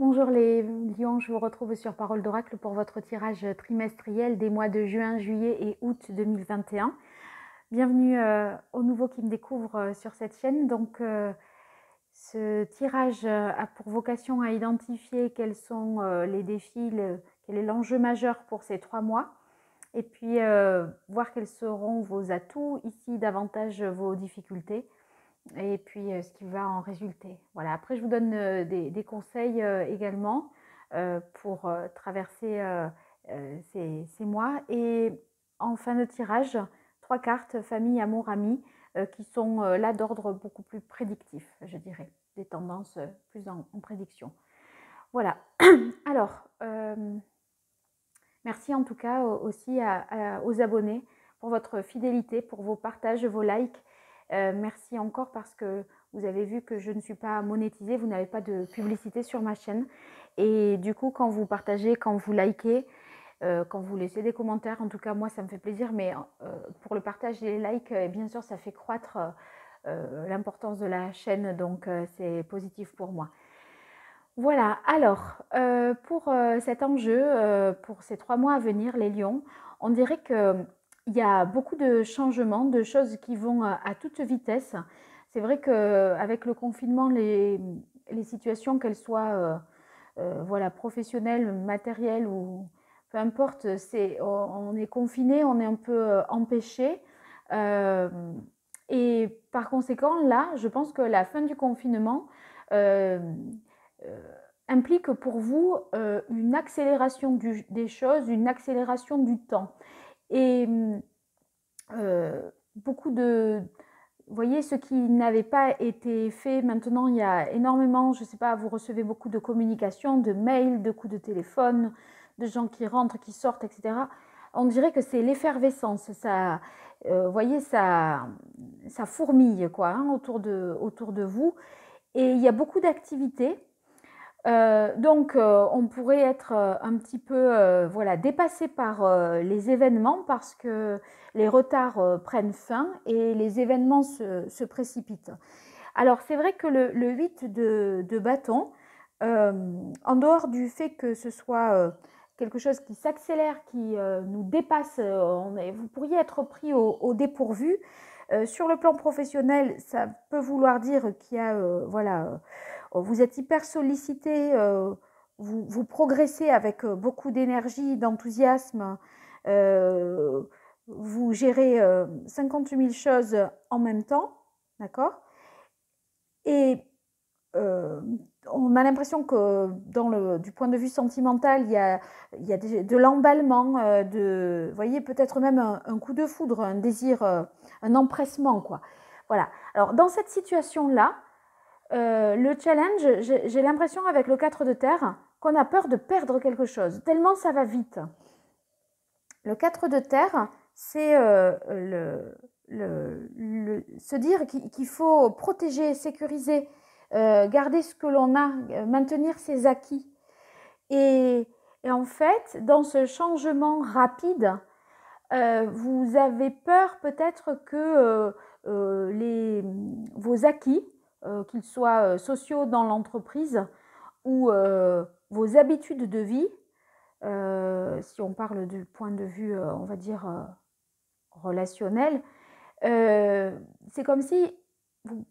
Bonjour les lions, je vous retrouve sur Parole d'Oracle pour votre tirage trimestriel des mois de juin, juillet et août 2021. Bienvenue aux nouveaux qui me découvrent sur cette chaîne. Donc ce tirage a pour vocation à identifier quels sont les défis, quel est l'enjeu majeur pour ces 3 mois et puis voir quels seront vos atouts, ici davantage vos difficultés. Et puis ce qui va en résulter. Voilà. Après, je vous donne des conseils également pour traverser ces mois. Et en fin de tirage, 3 cartes, famille, amour, amis, qui sont là d'ordre beaucoup plus prédictif, je dirais, des tendances plus en prédiction. Voilà. Alors, merci en tout cas aussi aux abonnés pour votre fidélité, pour vos partages, vos likes. Merci encore parce que vous avez vu que je ne suis pas monétisée, vous n'avez pas de publicité sur ma chaîne. Et du coup, quand vous partagez, quand vous likez, quand vous laissez des commentaires, en tout cas moi ça me fait plaisir, mais pour le partage et les likes, bien sûr ça fait croître l'importance de la chaîne, donc c'est positif pour moi. Voilà, alors pour cet enjeu, pour ces 3 mois à venir, les lions, on dirait qu'il y a beaucoup de changements, de choses qui vont à toute vitesse. C'est vrai qu'avec le confinement, les situations, qu'elles soient voilà, professionnelles, matérielles ou peu importe, on est confiné, on est un peu empêché. Et par conséquent, là, je pense que la fin du confinement implique pour vous une accélération des choses, une accélération du temps. Et beaucoup de... Vous voyez, ce qui n'avait pas été fait, maintenant il y a énormément, je ne sais pas, vous recevez beaucoup de communications, de mails, de coups de téléphone, de gens qui rentrent, qui sortent, etc. On dirait que c'est l'effervescence, ça, vous voyez, ça fourmille quoi, hein, autour de vous. Et il y a beaucoup d'activités. Donc, on pourrait être un petit peu voilà, dépassé par les événements parce que les retards prennent fin et les événements se précipitent. Alors, c'est vrai que le 8 de bâton, en dehors du fait que ce soit quelque chose qui s'accélère, qui nous dépasse, vous pourriez être pris au dépourvu. Sur le plan professionnel, ça peut vouloir dire qu'il y a voilà, vous êtes hyper sollicité, vous progressez avec beaucoup d'énergie, d'enthousiasme, vous gérez 50 000 choses en même temps, d'accord? Et on a l'impression que du point de vue sentimental, il y a de l'emballement, vous voyez, peut-être même un coup de foudre, un désir, un empressement, quoi. Voilà. Alors, dans cette situation-là, le challenge, j'ai l'impression avec le 4 de terre qu'on a peur de perdre quelque chose, tellement ça va vite. Le 4 de terre, c'est se dire qu'il faut protéger, sécuriser, garder ce que l'on a, maintenir ses acquis. Et en fait, dans ce changement rapide, vous avez peur peut-être que vos acquis, qu'ils soient sociaux dans l'entreprise ou vos habitudes de vie, si on parle du point de vue, on va dire, relationnel, c'est comme si vous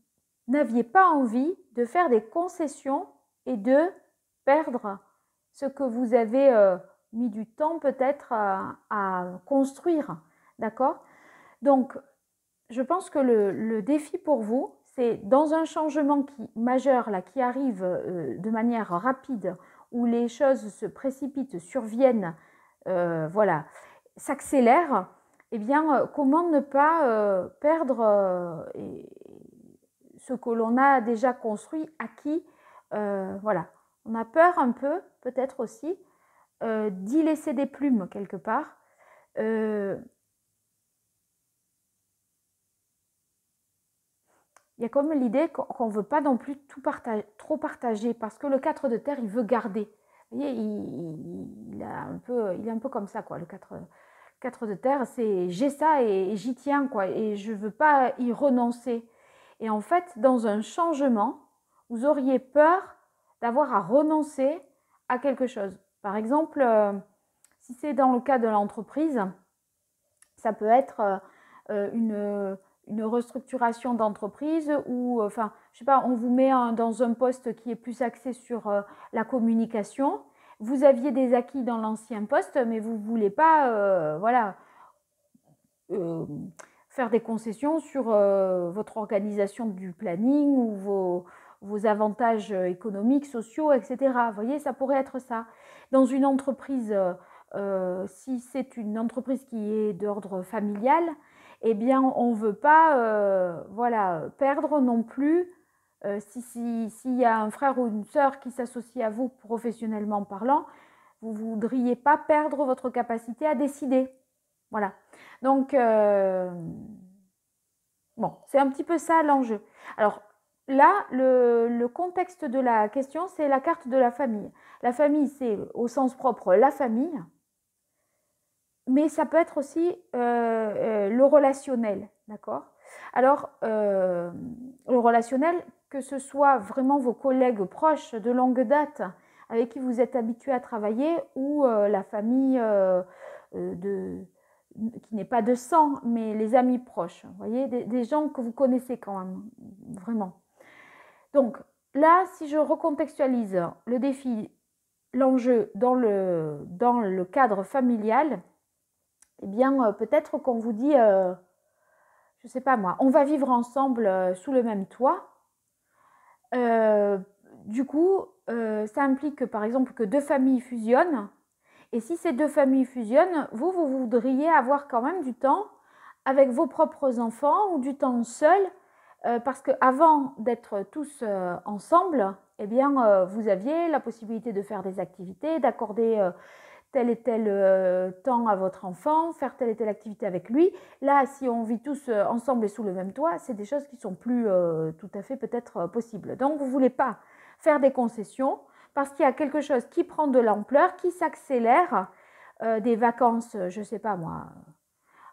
n'aviez pas envie de faire des concessions et de perdre ce que vous avez mis du temps peut-être à construire, d'accord? Donc, je pense que le défi pour vous, c'est dans un changement majeur là, qui arrive de manière rapide, où les choses se précipitent, surviennent, voilà, s'accélèrent, eh bien, comment ne pas perdre ce que l'on a déjà construit, acquis, voilà. On a peur un peu, peut-être aussi, d'y laisser des plumes quelque part. Il y a comme l'idée qu'on ne veut pas non plus trop partager, parce que le 4 de terre, il veut garder. Vous voyez, il est un peu comme ça, quoi. Le 4 de terre, c'est j'ai ça et j'y tiens, quoi, et je ne veux pas y renoncer. Et en fait, dans un changement, vous auriez peur d'avoir à renoncer à quelque chose. Par exemple, si c'est dans le cas de l'entreprise, ça peut être une restructuration d'entreprise ou, enfin, je sais pas, on vous met dans un poste qui est plus axé sur la communication. Vous aviez des acquis dans l'ancien poste, mais vous ne voulez pas, voilà, faire des concessions sur votre organisation du planning ou vos avantages économiques, sociaux, etc. Vous voyez, ça pourrait être ça. Dans une entreprise, si c'est une entreprise qui est d'ordre familial, eh bien, on ne veut pas voilà, perdre non plus. S'il y a un frère ou une sœur qui s'associe à vous professionnellement parlant, vous ne voudriez pas perdre votre capacité à décider. Voilà. Donc, bon, c'est un petit peu ça l'enjeu. Alors là, le contexte de la question, c'est la carte de la famille. La famille, c'est au sens propre la famille, mais ça peut être aussi le relationnel, d'accord? Alors, le relationnel, que ce soit vraiment vos collègues proches de longue date avec qui vous êtes habitué à travailler ou la famille qui n'est pas de sang, mais les amis proches, vous voyez, des gens que vous connaissez quand même, vraiment. Donc là, si je recontextualise le défi, l'enjeu dans le cadre familial, eh bien, peut-être qu'on vous dit, je ne sais pas moi, on va vivre ensemble sous le même toit. Du coup, ça implique que, par exemple, que deux familles fusionnent. Et si ces deux familles fusionnent, vous voudriez avoir quand même du temps avec vos propres enfants ou du temps seul, parce qu'avant d'être tous ensemble, eh bien, vous aviez la possibilité de faire des activités, d'accorder tel et tel temps à votre enfant, faire telle et telle activité avec lui. Là, si on vit tous ensemble et sous le même toit, c'est des choses qui sont plus tout à fait peut-être possibles. Donc, vous ne voulez pas faire des concessions parce qu'il y a quelque chose qui prend de l'ampleur, qui s'accélère, des vacances, je ne sais pas moi,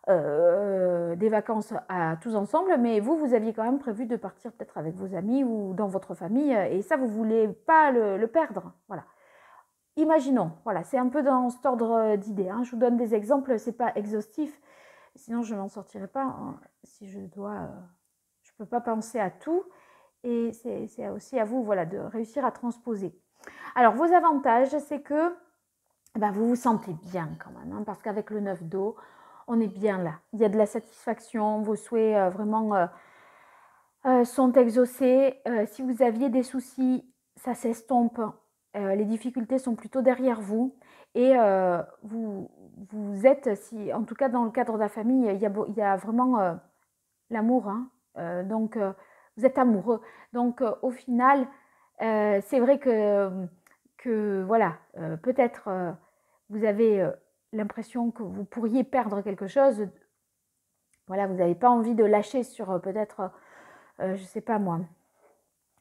des vacances à tous ensemble, mais vous aviez quand même prévu de partir peut-être avec vos amis ou dans votre famille, et ça, vous ne voulez pas le perdre. Voilà. Imaginons, voilà, c'est un peu dans cet ordre d'idées. Hein. Je vous donne des exemples, ce n'est pas exhaustif, sinon je ne m'en sortirai pas. Hein. Si je dois, je ne peux pas penser à tout, et c'est aussi à vous, voilà, de réussir à transposer. Alors, vos avantages, c'est que ben, vous vous sentez bien quand même, hein, parce qu'avec le 9 d'eau, on est bien là. Il y a de la satisfaction, vos souhaits vraiment sont exaucés. Si vous aviez des soucis, ça s'estompe. Les difficultés sont plutôt derrière vous. Et vous êtes, si, en tout cas dans le cadre de la famille, il y a vraiment l'amour. Hein. Donc, vous êtes amoureux. Donc, au final, c'est vrai que voilà, peut-être vous avez l'impression que vous pourriez perdre quelque chose. Voilà, vous n'avez pas envie de lâcher sur peut-être, je ne sais pas moi,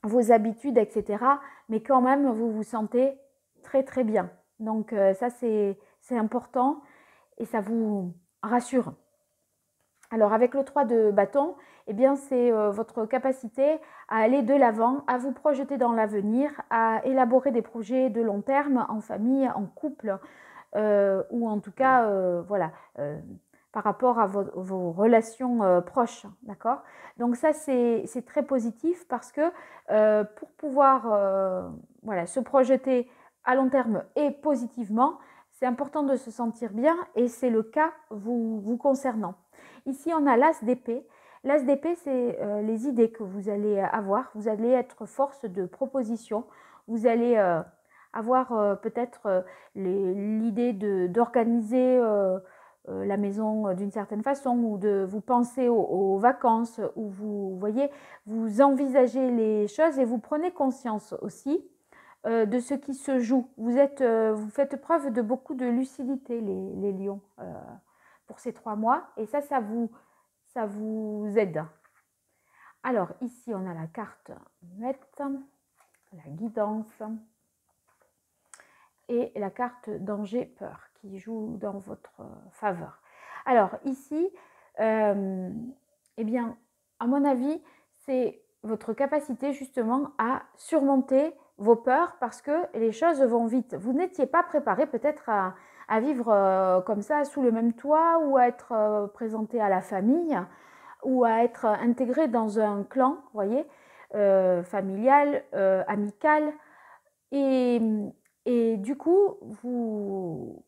vos habitudes, etc. Mais quand même, vous vous sentez très très bien. Donc ça, c'est important et ça vous rassure. Alors avec le 3 de bâton, eh bien c'est votre capacité à aller de l'avant, à vous projeter dans l'avenir, à élaborer des projets de long terme en famille, en couple, ou en tout cas, voilà, par rapport à vos relations proches, d'accord? Donc ça, c'est très positif parce que pour pouvoir voilà, se projeter à long terme et positivement, c'est important de se sentir bien et c'est le cas vous concernant. Ici, on a l'as d'épée. L'as d'épée, c'est les idées que vous allez avoir. Vous allez être force de proposition. Vous allez avoir peut-être l'idée d'organiser la maison d'une certaine façon ou de vous penser aux vacances ou vous voyez, vous envisagez les choses et vous prenez conscience aussi de ce qui se joue. Vous faites preuve de beaucoup de lucidité, les lions, pour ces 3 mois. Et ça vous aide. Alors, ici, on a la carte muette, la guidance et la carte danger, peur, qui joue dans votre faveur. Alors, ici, eh bien, à mon avis, c'est votre capacité justement à surmonter vos peurs parce que les choses vont vite. Vous n'étiez pas préparé peut-être à vivre comme ça sous le même toit ou à être présenté à la famille ou à être intégré dans un clan, vous voyez, familial, amical. Et, et du coup, vous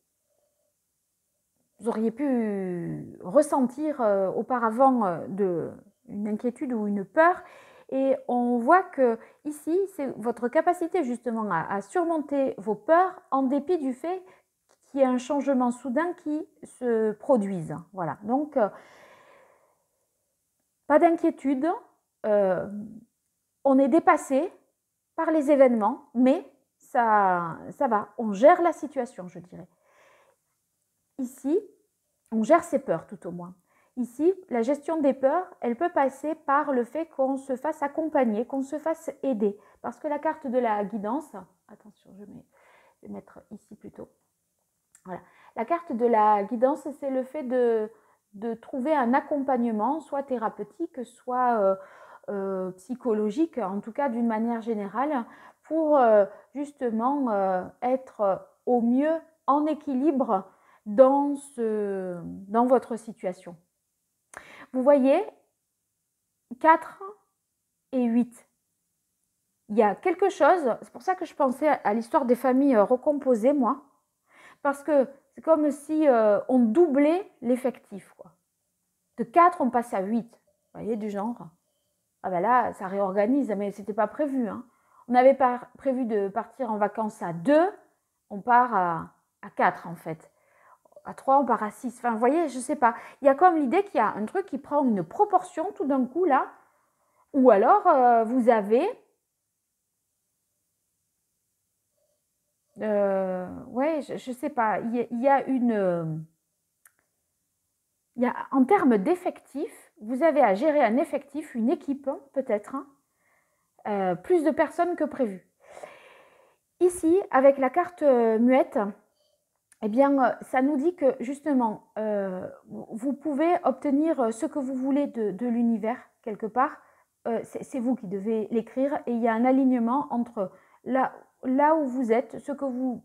auriez pu ressentir auparavant une inquiétude ou une peur. Et on voit que ici, c'est votre capacité justement à surmonter vos peurs en dépit du fait qu'il y ait un changement soudain qui se produise. Voilà, donc pas d'inquiétude, on est dépassé par les événements, mais ça va, on gère la situation, je dirais. Ici, on gère ses peurs tout au moins. Ici, la gestion des peurs, elle peut passer par le fait qu'on se fasse accompagner, qu'on se fasse aider. Parce que la carte de la guidance, attention, je vais mettre ici plutôt. Voilà. La carte de la guidance, c'est le fait de trouver un accompagnement, soit thérapeutique, soit psychologique, en tout cas d'une manière générale, pour justement être au mieux en équilibre dans votre situation. Vous voyez, 4 et 8. Il y a quelque chose, c'est pour ça que je pensais à l'histoire des familles recomposées, moi, parce que c'est comme si on doublait l'effectif. De 4, on passe à 8. Vous voyez, du genre. Ah ben là, ça réorganise, mais ce n'était pas prévu. Hein. On n'avait pas prévu de partir en vacances à 2, on part à 4 en fait. À 3, on part à 6. Enfin, vous voyez, je ne sais pas. Il y a comme l'idée qu'il y a un truc qui prend une proportion tout d'un coup là. Ou alors, vous avez... ouais, je ne sais pas. Il y a une... en termes d'effectifs, vous avez à gérer un effectif, une équipe peut-être, hein, plus de personnes que prévu. Ici, avec la carte muette, eh bien, ça nous dit que justement, vous pouvez obtenir ce que vous voulez de l'univers, quelque part. C'est vous qui devez l'écrire et il y a un alignement entre là où vous êtes,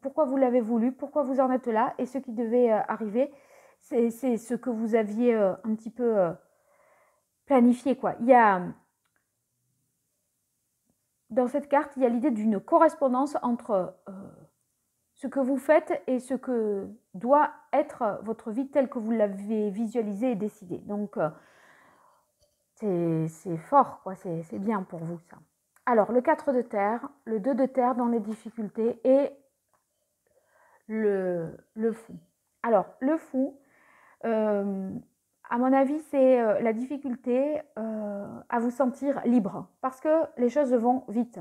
pourquoi vous l'avez voulu, pourquoi vous en êtes là et ce qui devait arriver. C'est ce que vous aviez un petit peu planifié, quoi. Il y a, dans cette carte, il y a l'idée d'une correspondance entre ce que vous faites et ce que doit être votre vie telle que vous l'avez visualisée et décidée. Donc, c'est fort, quoi. C'est bien pour vous, ça. Alors, le 4 de terre, le 2 de terre dans les difficultés et le fou. Alors, le fou, à mon avis, c'est la difficulté à vous sentir libre parce que les choses vont vite.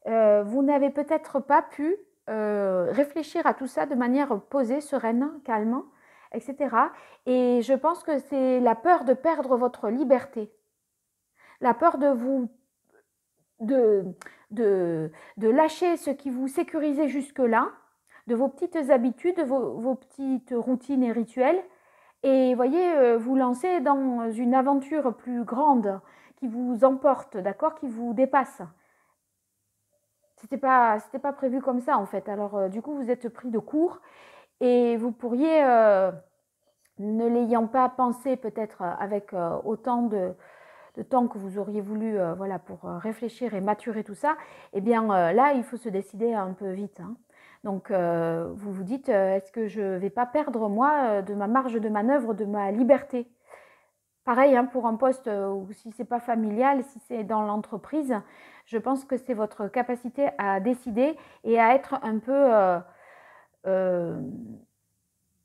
Vous n'avez peut-être pas pu réfléchir à tout ça de manière posée, sereine, calme, etc. Et je pense que c'est la peur de perdre votre liberté, la peur de lâcher ce qui vous sécurisait jusque-là, de vos petites habitudes, vos petites routines et rituels, et voyez, vous lancer dans une aventure plus grande qui vous emporte, d'accord, qui vous dépasse. C'était pas prévu comme ça en fait. Alors du coup, vous êtes pris de court et vous pourriez, ne l'ayant pas pensé peut-être avec autant de temps que vous auriez voulu voilà, pour réfléchir et maturer tout ça, eh bien là, il faut se décider un peu vite. Hein. Donc vous vous dites, est-ce que je ne vais pas perdre moi de ma marge de manœuvre, de ma liberté? Pareil hein, pour un poste ou si ce n'est pas familial, si c'est dans l'entreprise, je pense que c'est votre capacité à décider et à être un peu... vous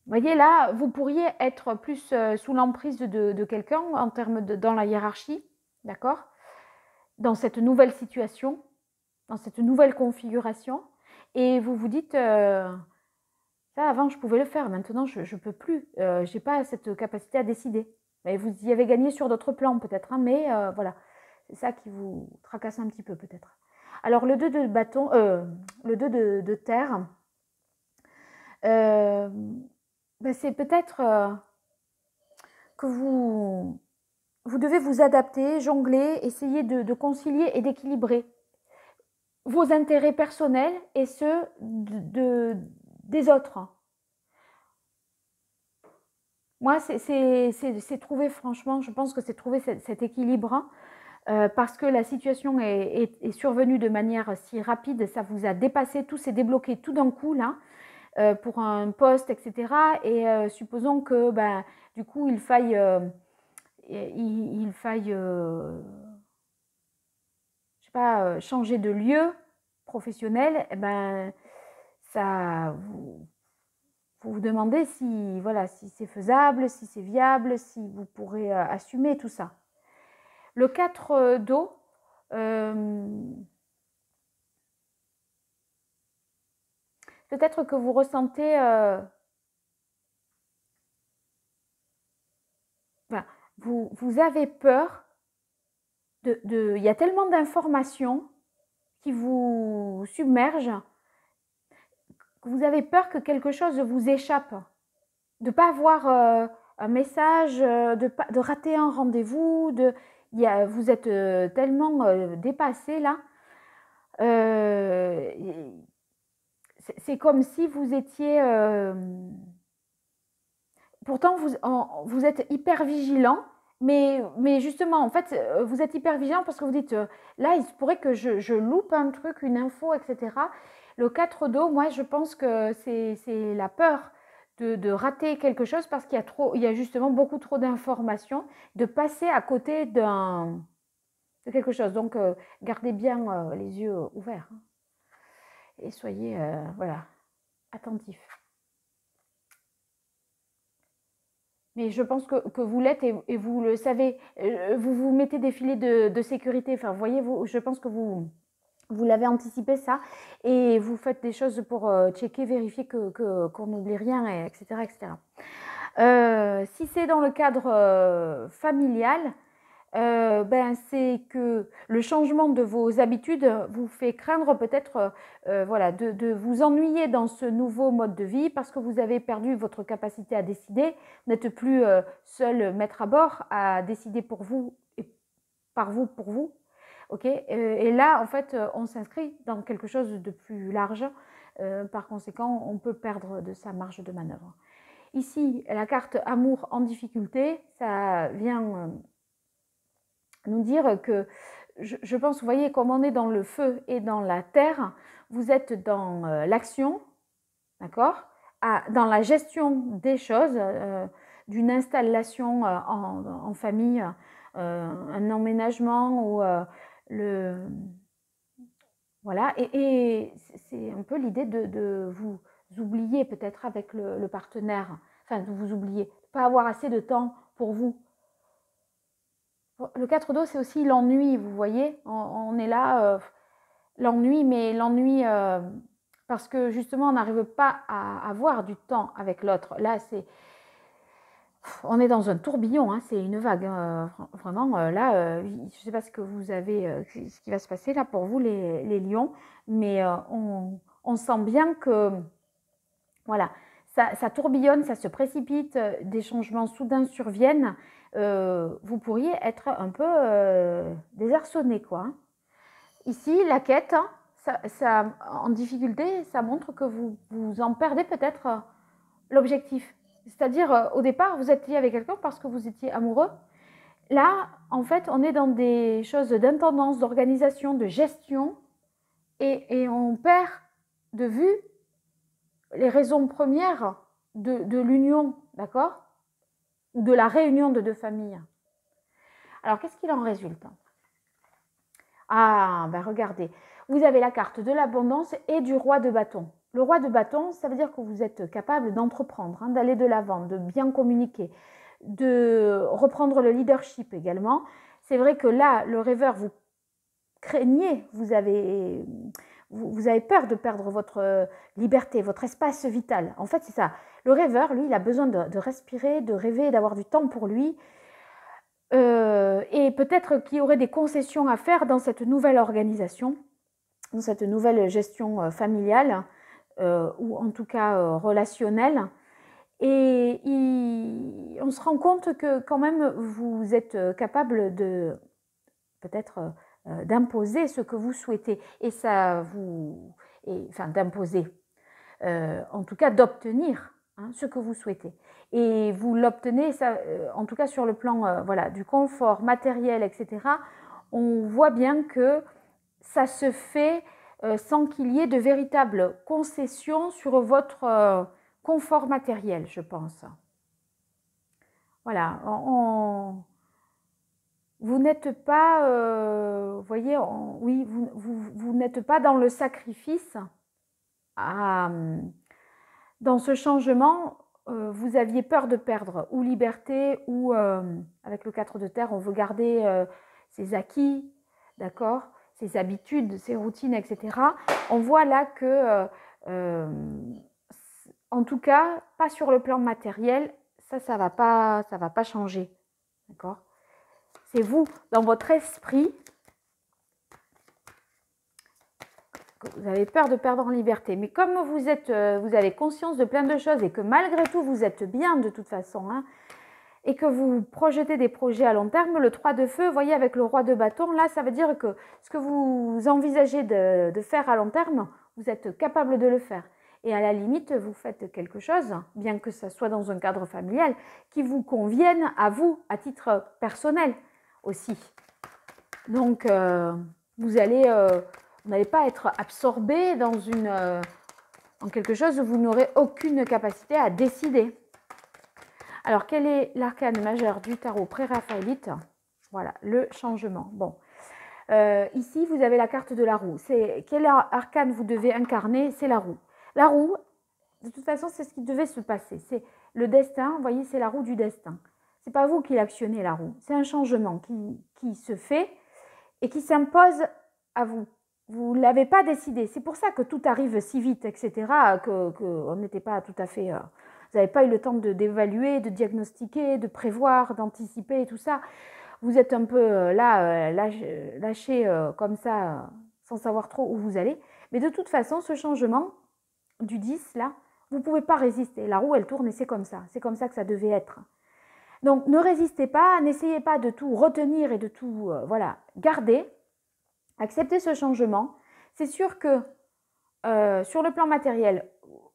voyez là, vous pourriez être plus sous l'emprise de quelqu'un en termes dans la hiérarchie, d'accord? Dans cette nouvelle situation, dans cette nouvelle configuration. Et vous vous dites, ça avant je pouvais le faire, maintenant je ne peux plus, je n'ai pas cette capacité à décider. Mais vous y avez gagné sur d'autres plans peut-être, hein, mais voilà, c'est ça qui vous tracasse un petit peu peut-être. Alors le 2 de bâton, le 2 de terre, ben, c'est peut-être que vous devez vous adapter, jongler, essayer de concilier et d'équilibrer. vos intérêts personnels et ceux des autres. Moi, c'est trouver, franchement, je pense que c'est trouver cet équilibre parce que la situation est survenue de manière si rapide, ça vous a dépassé, tout s'est débloqué tout d'un coup là, pour un poste, etc. Et supposons que ben, du coup, il faille je sais pas, changer de lieu professionnel, eh ben, ça, vous demandez si, voilà, si c'est faisable, si c'est viable, si vous pourrez assumer tout ça. Le 4 d'eau, peut-être que vous ressentez, enfin, vous avez peur il y a tellement d'informations qui vous submergent que vous avez peur que quelque chose vous échappe, de ne pas avoir un message, de rater un rendez-vous, vous êtes tellement dépassé là. C'est comme si vous étiez... pourtant, vous êtes hyper vigilant, mais justement, en fait, vous êtes hyper vigilant parce que vous dites, là, il se pourrait que je loupe un truc, une info, etc. Le 4 d'eau, moi, je pense que c'est la peur de rater quelque chose parce il y a justement beaucoup trop d'informations, de passer à côté de quelque chose. Donc, gardez bien les yeux ouverts hein, et soyez, voilà, attentifs. Mais je pense que vous l'êtes et vous le savez. Vous vous mettez des filets de sécurité. Enfin, voyez, je pense que vous l'avez anticipé ça et vous faites des choses pour checker, vérifier qu'on n'oublie rien, etc. etc. Si c'est dans le cadre familial, ben, c'est que le changement de vos habitudes vous fait craindre peut-être voilà, de vous ennuyer dans ce nouveau mode de vie parce que vous avez perdu votre capacité à décider, vous n'êtes plus seul maître à bord à décider pour vous et par vous pour vous. Okay, et là, en fait, on s'inscrit dans quelque chose de plus large. Par conséquent, on peut perdre de sa marge de manœuvre. Ici, la carte amour en difficulté, ça vient nous dire que je pense, vous voyez, comme on est dans le feu et dans la terre, vous êtes dans l'action, d'accord, dans la gestion des choses, d'une installation en famille, un emménagement ou voilà, et c'est un peu l'idée de vous oublier peut-être avec le partenaire, enfin de vous oublier, pas avoir assez de temps pour vous. Le 4 d'eau, c'est aussi l'ennui, vous voyez. On est là, l'ennui, mais l'ennui parce que justement, on n'arrive pas à avoir du temps avec l'autre. Là, on est dans un tourbillon, hein, c'est une vague. Vraiment, là, je ne sais pas ce que vous avez, ce qui va se passer là pour vous, les lions, mais on sent bien que, voilà, ça tourbillonne, ça se précipite, des changements soudains surviennent. Vous pourriez être un peu désarçonné, quoi. Ici, la quête, ça, en difficulté, ça montre que vous en perdez peut-être l'objectif. C'est-à-dire, au départ, vous êtes lié avec quelqu'un parce que vous étiez amoureux. Là, en fait, on est dans des choses d'intendance, d'organisation, de gestion, et on perd de vue les raisons premières de l'union, d'accord? Ou de la réunion de deux familles. Alors, qu'est-ce qu'il en résulte? Ah, ben regardez, vous avez la carte de l'abondance et du roi de bâton. Le roi de bâton, ça veut dire que vous êtes capable d'entreprendre, hein, d'aller de l'avant, de bien communiquer, de reprendre le leadership également. C'est vrai que là, le rêveur, vous craignez, vous avez peur de perdre votre liberté, votre espace vital. En fait, c'est ça. Le rêveur, lui, il a besoin de respirer, de rêver, d'avoir du temps pour lui. Et peut-être qu'il y aurait des concessions à faire dans cette nouvelle organisation, dans cette nouvelle gestion familiale, ou en tout cas relationnelle. Et on se rend compte que quand même, vous êtes capable de peut-être d'imposer ce que vous souhaitez. Et ça vous... enfin, d'imposer, en tout cas d'obtenir ce que vous souhaitez. Et vous l'obtenez, en tout cas sur le plan voilà, du confort matériel, etc. On voit bien que ça se fait sans qu'il y ait de véritables concessions sur votre confort matériel, je pense. Voilà, vous n'êtes pas, vous voyez, oui, vous n'êtes pas dans le sacrifice. Dans ce changement, vous aviez peur de perdre ou liberté ou, avec le 4 de terre, on veut garder ses acquis, d'accord, ses habitudes, ses routines, etc. On voit là que, en tout cas, pas sur le plan matériel, ça va pas changer, d'accord. C'est vous, dans votre esprit, vous avez peur de perdre en liberté. Mais comme vous avez conscience de plein de choses et que malgré tout, vous êtes bien de toute façon, et que vous projetez des projets à long terme, le 3 de feu, vous voyez, avec le roi de bâton, là, ça veut dire que ce que vous envisagez de faire à long terme, vous êtes capable de le faire. Et à la limite, vous faites quelque chose, bien que ça soit dans un cadre familial, qui vous convienne à vous, à titre personnel aussi. Donc, vous n'allez pas être absorbé en quelque chose où vous n'aurez aucune capacité à décider. Alors, quel est l'arcane majeur du tarot pré-raphaélite? Voilà, le changement. Bon, ici, vous avez la carte de la roue. Quel arcane vous devez incarner? C'est la roue. La roue, de toute façon, c'est ce qui devait se passer. C'est le destin, vous voyez, c'est la roue du destin. Ce n'est pas vous qui l'actionnez, la roue. C'est un changement qui se fait et qui s'impose à vous. Vous ne l'avez pas décidé. C'est pour ça que tout arrive si vite, etc., qu'on n'était pas tout à fait... vous n'avez pas eu le temps d'évaluer, de diagnostiquer, de prévoir, d'anticiper et tout ça. Vous êtes un peu lâché comme ça, sans savoir trop où vous allez. Mais de toute façon, ce changement du 10, là, vous ne pouvez pas résister. La roue, elle tourne et c'est comme ça. C'est comme ça que ça devait être. Donc, ne résistez pas, n'essayez pas de tout retenir et de tout voilà, garder. Acceptez ce changement. C'est sûr que sur le plan matériel,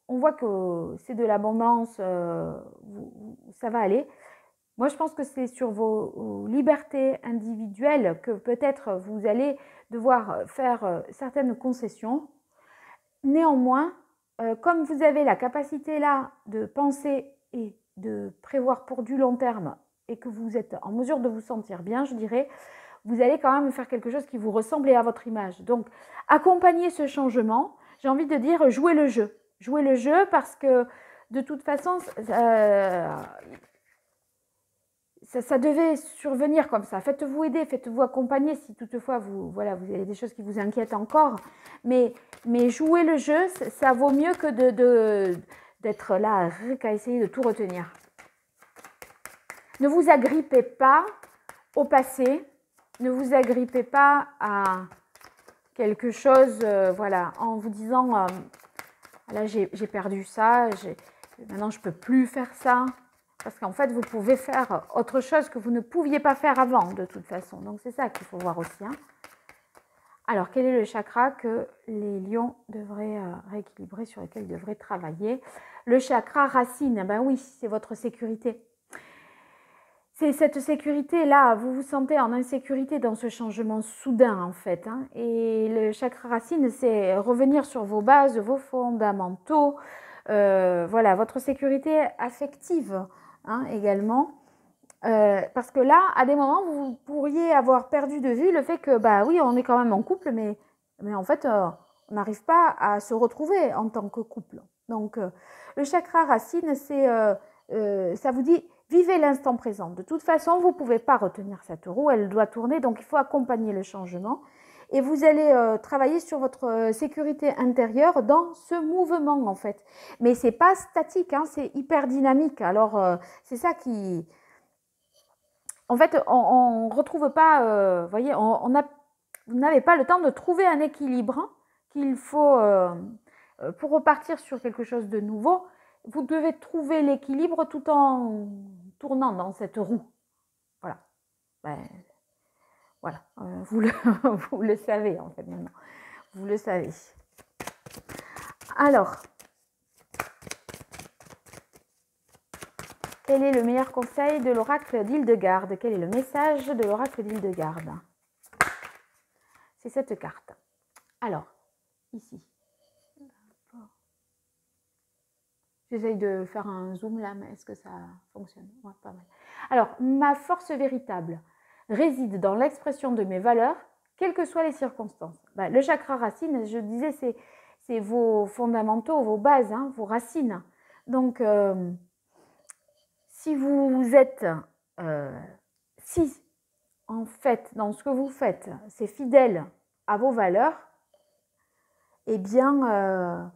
on voit que c'est de l'abondance, ça va aller. Moi, je pense que c'est sur vos libertés individuelles que peut-être vous allez devoir faire certaines concessions. Néanmoins, comme vous avez la capacité là de penser et de prévoir pour du long terme et que vous êtes en mesure de vous sentir bien, je dirais, vous allez quand même faire quelque chose qui vous ressemble et à votre image. Donc, accompagnez ce changement. J'ai envie de dire, jouez le jeu. Jouez le jeu parce que, de toute façon, ça devait survenir comme ça. Faites-vous aider, faites-vous accompagner si toutefois vous avez des choses qui vous inquiètent encore. Mais jouez le jeu, ça vaut mieux que d'être là à essayer de tout retenir. Ne vous agrippez pas au passé. Ne vous agrippez pas à quelque chose, voilà, en vous disant, là j'ai perdu ça, maintenant je ne peux plus faire ça. Parce qu'en fait, vous pouvez faire autre chose que vous ne pouviez pas faire avant, de toute façon. Donc, c'est ça qu'il faut voir aussi. Alors, quel est le chakra que les lions devraient rééquilibrer, sur lequel ils devraient travailler? Le chakra racine, ben oui, c'est votre sécurité. C'est cette sécurité-là, vous vous sentez en insécurité dans ce changement soudain, en fait. Et le chakra racine, c'est revenir sur vos bases, vos fondamentaux, voilà, votre sécurité affective. Également, parce que là, à des moments, vous pourriez avoir perdu de vue le fait que, bah oui, on est quand même en couple, mais en fait, on n'arrive pas à se retrouver en tant que couple. Donc, le chakra racine, ça vous dit, vivez l'instant présent. De toute façon, vous ne pouvez pas retenir cette roue, elle doit tourner, donc il faut accompagner le changement. Et vous allez travailler sur votre sécurité intérieure dans ce mouvement, en fait. Mais ce n'est pas statique, c'est hyper dynamique. Alors, c'est ça qui... En fait, on ne retrouve pas... vous voyez, vous n'avez pas le temps de trouver un équilibre qu'il faut... pour repartir sur quelque chose de nouveau, vous devez trouver l'équilibre tout en tournant dans cette roue. Voilà. Voilà, vous le savez en fait maintenant. Vous le savez. Alors, quel est le meilleur conseil de l'oracle d'Hildegarde? Quel est le message de l'oracle d'Hildegarde? C'est cette carte. Alors, ici. J'essaye de faire un zoom là, mais est-ce que ça fonctionne? Ouais, pas mal. Alors, ma force véritable réside dans l'expression de mes valeurs, quelles que soient les circonstances. Ben, le chakra racine, je disais, c'est vos fondamentaux, vos bases, hein, vos racines. Donc, si vous êtes, si en fait, dans ce que vous faites, c'est fidèle à vos valeurs, eh bien,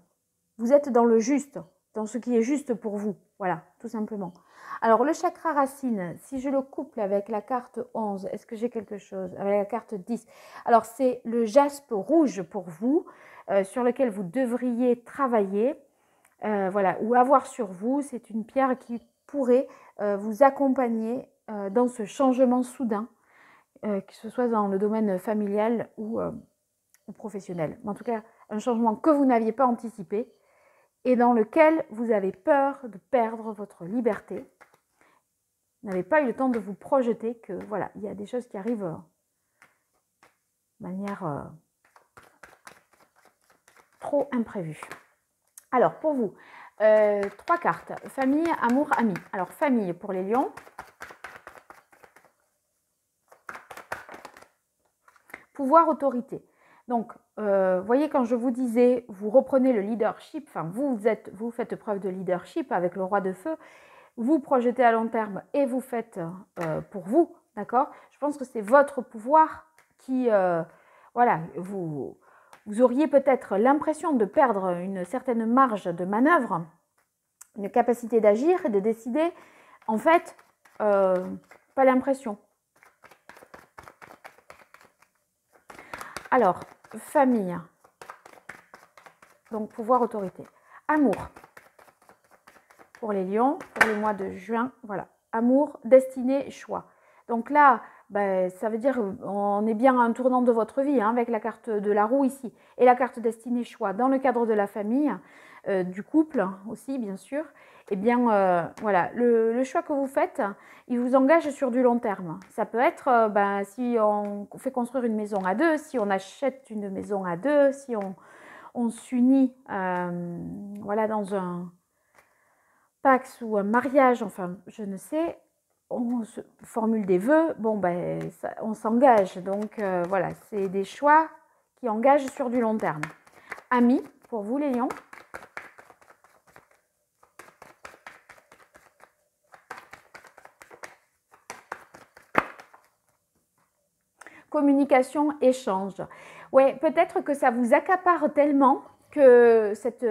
vous êtes dans le juste, dans ce qui est juste pour vous. Voilà, tout simplement. Alors, le chakra racine, si je le couple avec la carte 11, est-ce que j'ai quelque chose? Avec la carte 10. Alors, c'est le jaspe rouge pour vous, sur lequel vous devriez travailler, voilà, ou avoir sur vous. C'est une pierre qui pourrait vous accompagner dans ce changement soudain, que ce soit dans le domaine familial ou professionnel. En tout cas, un changement que vous n'aviez pas anticipé et dans lequel vous avez peur de perdre votre liberté. Vous n'avez pas eu le temps de vous projeter que voilà, il y a des choses qui arrivent de manière trop imprévue. Alors, pour vous, 3 cartes. Famille, amour, amis. Alors, famille pour les lions. Pouvoir, autorité. Donc, voyez, quand je vous disais, vous reprenez le leadership, enfin, vous faites preuve de leadership avec le roi de feu, vous projetez à long terme et vous faites pour vous, d'accord? Je pense que c'est votre pouvoir qui, voilà, vous auriez peut-être l'impression de perdre une certaine marge de manœuvre, une capacité d'agir et de décider. En fait, pas l'impression. Alors, famille, donc pouvoir, autorité. Amour, pour les lions, pour le mois de juin, voilà. Amour, destinée, choix. Donc là, ben, ça veut dire on est bien à un tournant de votre vie, hein, avec la carte de la roue ici. Et la carte destinée, choix, dans le cadre de la famille, du couple aussi, bien sûr. Eh bien, voilà, le choix que vous faites, il vous engage sur du long terme. Ça peut être, ben, si on fait construire une maison à deux, si on achète une maison à deux, si on s'unit, voilà, dans un Pax ou un mariage, enfin, je ne sais, on se formule des vœux, bon, ben, ça, on s'engage. Donc, voilà, c'est des choix qui engagent sur du long terme. Amis, pour vous, les lions. Communication, échange. Ouais, peut-être que ça vous accapare tellement que cette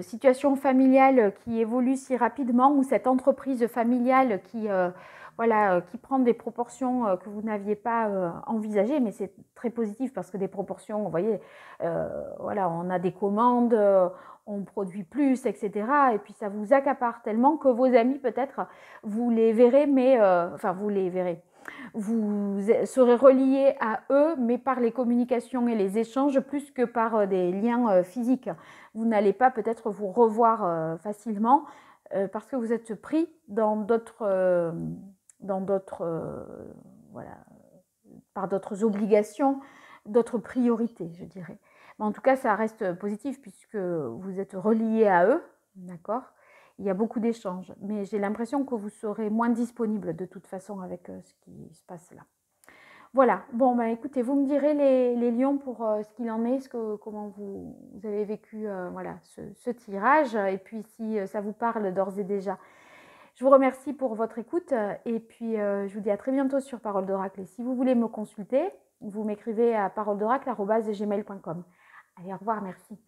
situation familiale qui évolue si rapidement ou cette entreprise familiale qui, voilà, qui prend des proportions que vous n'aviez pas envisagées, mais c'est très positif parce que des proportions, vous voyez, voilà, on a des commandes, on produit plus, etc. Et puis ça vous accapare tellement que vos amis, peut-être, vous les verrez, mais, enfin, vous les verrez. Vous serez relié à eux, mais par les communications et les échanges, plus que par des liens physiques. Vous n'allez pas peut-être vous revoir facilement parce que vous êtes pris dans d'autres, voilà, par d'autres obligations, d'autres priorités, je dirais. Mais en tout cas, ça reste positif puisque vous êtes relié à eux, d'accord? Il y a beaucoup d'échanges, mais j'ai l'impression que vous serez moins disponible de toute façon avec ce qui se passe là. Voilà, bon, bah, écoutez, vous me direz les lions pour ce qu'il en est, comment vous avez vécu voilà, ce tirage, et puis si ça vous parle d'ores et déjà. Je vous remercie pour votre écoute, et puis je vous dis à très bientôt sur Parole d'Oracle. Et si vous voulez me consulter, vous m'écrivez à paroledoracle@gmail.com. Allez, au revoir, merci.